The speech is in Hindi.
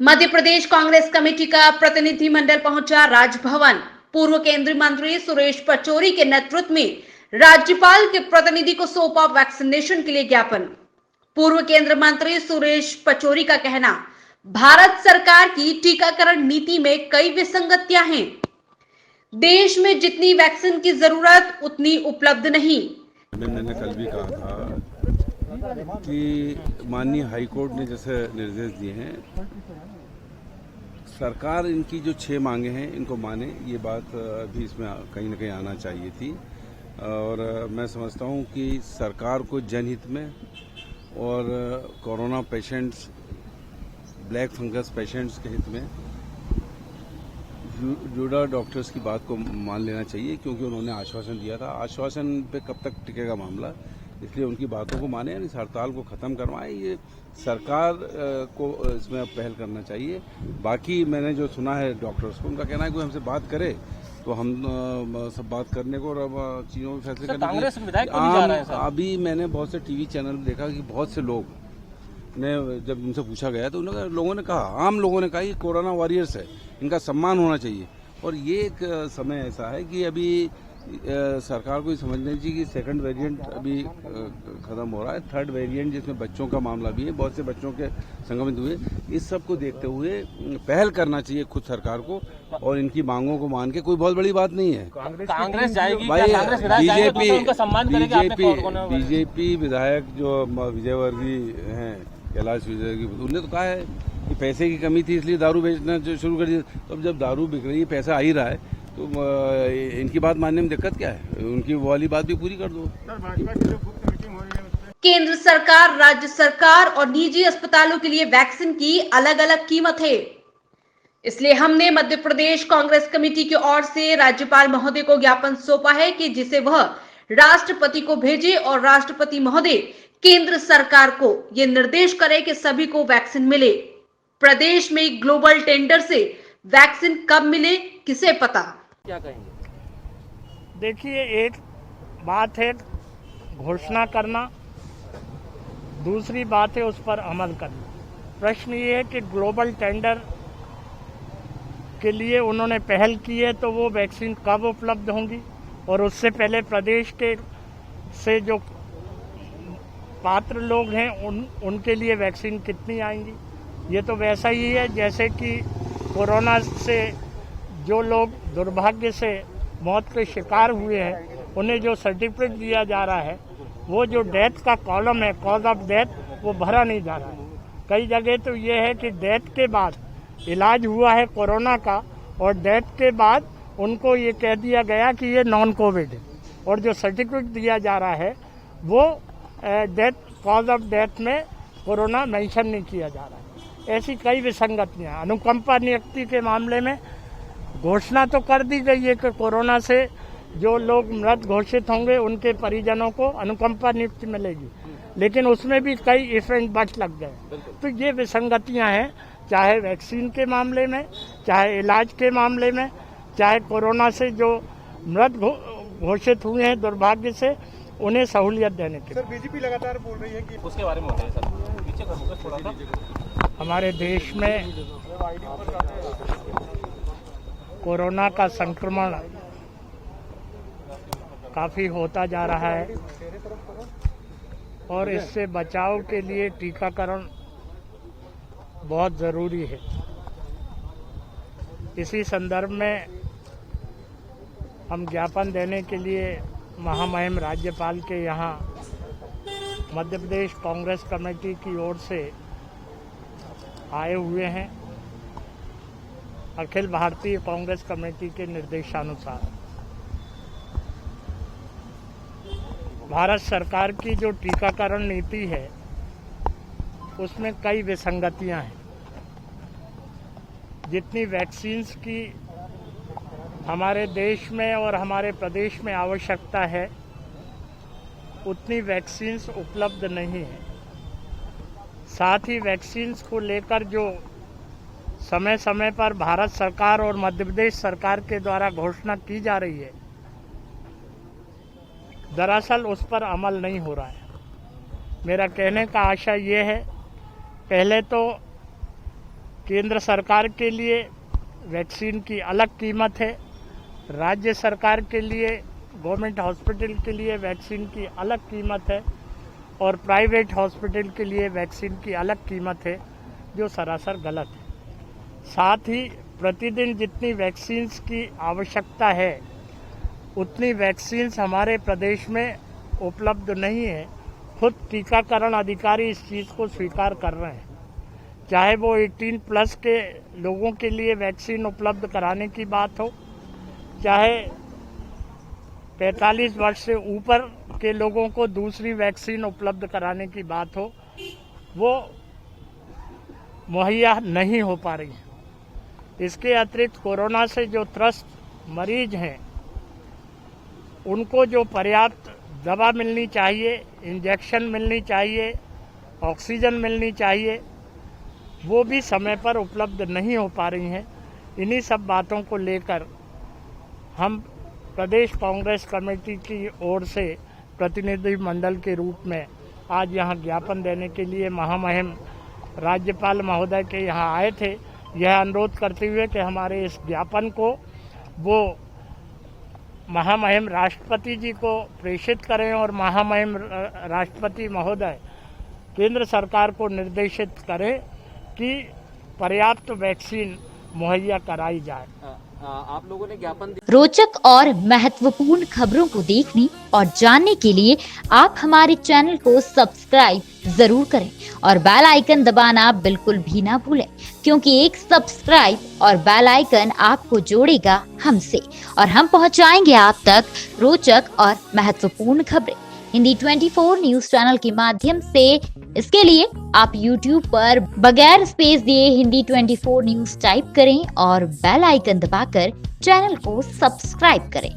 मध्य प्रदेश कांग्रेस कमेटी का प्रतिनिधिमंडल पहुंचा राजभवन। पूर्व केंद्रीय मंत्री सुरेश पचौरी के नेतृत्व में राज्यपाल के प्रतिनिधि को सौंपा वैक्सीनेशन के लिए ज्ञापन। पूर्व केंद्रीय मंत्री सुरेश पचौरी का कहना, भारत सरकार की टीकाकरण नीति में कई विसंगतियां हैं। देश में जितनी वैक्सीन की जरूरत उतनी उपलब्ध नहीं। मैंने कल भी कहा था कि माननीय हाईकोर्ट ने जैसे निर्देश दिए हैं, सरकार इनकी जो 6 मांगे हैं इनको माने, ये बात भी इसमें कहीं ना कहीं आना चाहिए थी। और मैं समझता हूँ कि सरकार को जनहित में और corona patients, black fungus patients के हित में जुड़ा डॉक्टर्स की बात को मान लेना चाहिए, क्योंकि उन्होंने आश्वासन दिया था। आश्वासन पे कब तक टिकेगा मामला, इसलिए उनकी बातों को माने, इस हड़ताल को ख़त्म करवाएं। ये सरकार को इसमें पहल करना चाहिए। बाकी मैंने जो सुना है डॉक्टर्स को, उनका कहना है कोई हमसे बात करे तो हम सब बात करने को और अब चीज़ों में फैसले करने को। अभी मैंने बहुत से टीवी चैनल देखा कि बहुत से लोग ने जब उनसे पूछा गया तो लोगों ने कहा, आम लोगों ने कहा कि कोरोना वॉरियर्स है, इनका सम्मान होना चाहिए। और ये एक समय ऐसा है कि अभी सरकार को समझना चाहिए कि सेकंड वेरिएंट अभी खत्म हो रहा है, थर्ड वेरिएंट जिसमें बच्चों का मामला भी है, बहुत से बच्चों के संक्रमित हुए। इस सब को देखते हुए पहल करना चाहिए खुद सरकार को, और इनकी मांगों को मान के कोई बहुत बड़ी बात नहीं है। कांग्रेस जाएगी भाई, बीजेपी विधायक जो विजयवर्गीय हैं, कैलाश विजयवर्गीय, उन्होंने तो कहा है कि पैसे की कमी थी इसलिए दारू बेचना शुरू कर दिया। तो अब जब दारू बिक रही है, पैसा आ ही रहा है, तो इनकी बात मानने में दिक्कत क्या है? उनकी वो वाली बात भी पूरी कर दो। केंद्र सरकार, राज्य सरकार और निजी अस्पतालों के लिए वैक्सीन की अलग अलग कीमत है। इसलिए हमने मध्य प्रदेश कांग्रेस कमेटी की ओर से राज्यपाल महोदय को ज्ञापन सौंपा है कि जिसे वह राष्ट्रपति को भेजे और राष्ट्रपति महोदय केंद्र सरकार को यह निर्देश करे कि सभी को वैक्सीन मिले। प्रदेश में ग्लोबल टेंडर से वैक्सीन कब मिले, किसे पता। क्या कहेंगे? देखिए, एक बात है घोषणा करना, दूसरी बात है उस पर अमल करना। प्रश्न ये है कि ग्लोबल टेंडर के लिए उन्होंने पहल की है, तो वो वैक्सीन कब उपलब्ध होंगी, और उससे पहले प्रदेश के से जो पात्र लोग हैं उनके लिए वैक्सीन कितनी आएंगी। ये तो वैसा ही है जैसे कि कोरोना से जो लोग दुर्भाग्य से मौत के शिकार हुए हैं, उन्हें जो सर्टिफिकेट दिया जा रहा है, वो जो डेथ का कॉलम है, कॉज ऑफ डेथ, वो भरा नहीं जा रहा है। कई जगह तो ये है कि डेथ के बाद इलाज हुआ है कोरोना का, और डेथ के बाद उनको ये कह दिया गया कि ये नॉन कोविड है, और जो सर्टिफिकेट दिया जा रहा है वो डेथ, कॉज ऑफ डेथ में कोरोना मेंशन नहीं किया जा रहा है। ऐसी कई विसंगतियाँ। अनुकंपा नियुक्ति के मामले में घोषणा तो कर दी गई है कि कोरोना से जो लोग मृत घोषित होंगे उनके परिजनों को अनुकंपा नियुक्ति मिलेगी, लेकिन उसमें भी कई इफ एंड बट्स लग गए। तो ये विसंगतियां हैं, चाहे वैक्सीन के मामले में, चाहे इलाज के मामले में, चाहे कोरोना से जो मृत घोषित हुए हैं दुर्भाग्य से, उन्हें सहूलियत देने के। सर, बीजेपी लगातार बोल रही है कि उसके बारे में बताइए सर, पीछे करूँगा थोड़ा सा। हमारे देश में कोरोना का संक्रमण काफ़ी होता जा रहा है, और इससे बचाव के लिए टीकाकरण बहुत ज़रूरी है। इसी संदर्भ में हम ज्ञापन देने के लिए महामहिम राज्यपाल के यहाँ मध्य प्रदेश कांग्रेस कमेटी की ओर से आए हुए हैं। अखिल भारतीय कांग्रेस कमेटी के निर्देशानुसार भारत सरकार की जो टीकाकरण नीति है उसमें कई विसंगतियां हैं। जितनी वैक्सीन्स की हमारे देश में और हमारे प्रदेश में आवश्यकता है, उतनी वैक्सीन्स उपलब्ध नहीं है। साथ ही वैक्सीन्स को लेकर जो समय समय पर भारत सरकार और मध्य प्रदेश सरकार के द्वारा घोषणा की जा रही है, दरअसल उस पर अमल नहीं हो रहा है। मेरा कहने का आशय ये है, पहले तो केंद्र सरकार के लिए वैक्सीन की अलग कीमत है, राज्य सरकार के लिए गवर्नमेंट हॉस्पिटल के लिए वैक्सीन की अलग कीमत है और प्राइवेट हॉस्पिटल के लिए वैक्सीन की अलग कीमत है, जो सरासर गलत है। साथ ही प्रतिदिन जितनी वैक्सीन्स की आवश्यकता है उतनी वैक्सीन्स हमारे प्रदेश में उपलब्ध नहीं है। खुद टीकाकरण अधिकारी इस चीज़ को स्वीकार कर रहे हैं। चाहे वो 18 प्लस के लोगों के लिए वैक्सीन उपलब्ध कराने की बात हो, चाहे 45 वर्ष से ऊपर के लोगों को दूसरी वैक्सीन उपलब्ध कराने की बात हो, वो मुहैया नहीं हो पा रही है। इसके अतिरिक्त कोरोना से जो त्रस्त मरीज हैं उनको जो पर्याप्त दवा मिलनी चाहिए, इंजेक्शन मिलनी चाहिए, ऑक्सीजन मिलनी चाहिए, वो भी समय पर उपलब्ध नहीं हो पा रही हैं। इन्हीं सब बातों को लेकर हम प्रदेश कांग्रेस कमेटी की ओर से प्रतिनिधि मंडल के रूप में आज यहाँ ज्ञापन देने के लिए महामहिम राज्यपाल महोदय के यहाँ आए थे, यह अनुरोध करते हुए कि हमारे इस ज्ञापन को वो महामहिम राष्ट्रपति जी को प्रेषित करें और महामहिम राष्ट्रपति महोदय केंद्र सरकार को निर्देशित करें कि पर्याप्त वैक्सीन मुहैया कराई जाए। आप लोगों ने ज्ञापन रोचक और महत्वपूर्ण खबरों को देखने और जानने के लिए आप हमारे चैनल को सब्सक्राइब जरूर करें और बेल आइकन दबाना बिल्कुल भी ना भूलें, क्योंकि एक सब्सक्राइब और बेल आइकन आपको जोड़ेगा हमसे और हम पहुंचाएंगे आप तक रोचक और महत्वपूर्ण खबरें हिंदी 24 न्यूज चैनल के माध्यम से। इसके लिए आप YouTube पर बगैर स्पेस दिए हिंदी 24 न्यूज टाइप करें और बेल आइकन दबाकर चैनल को सब्सक्राइब करें।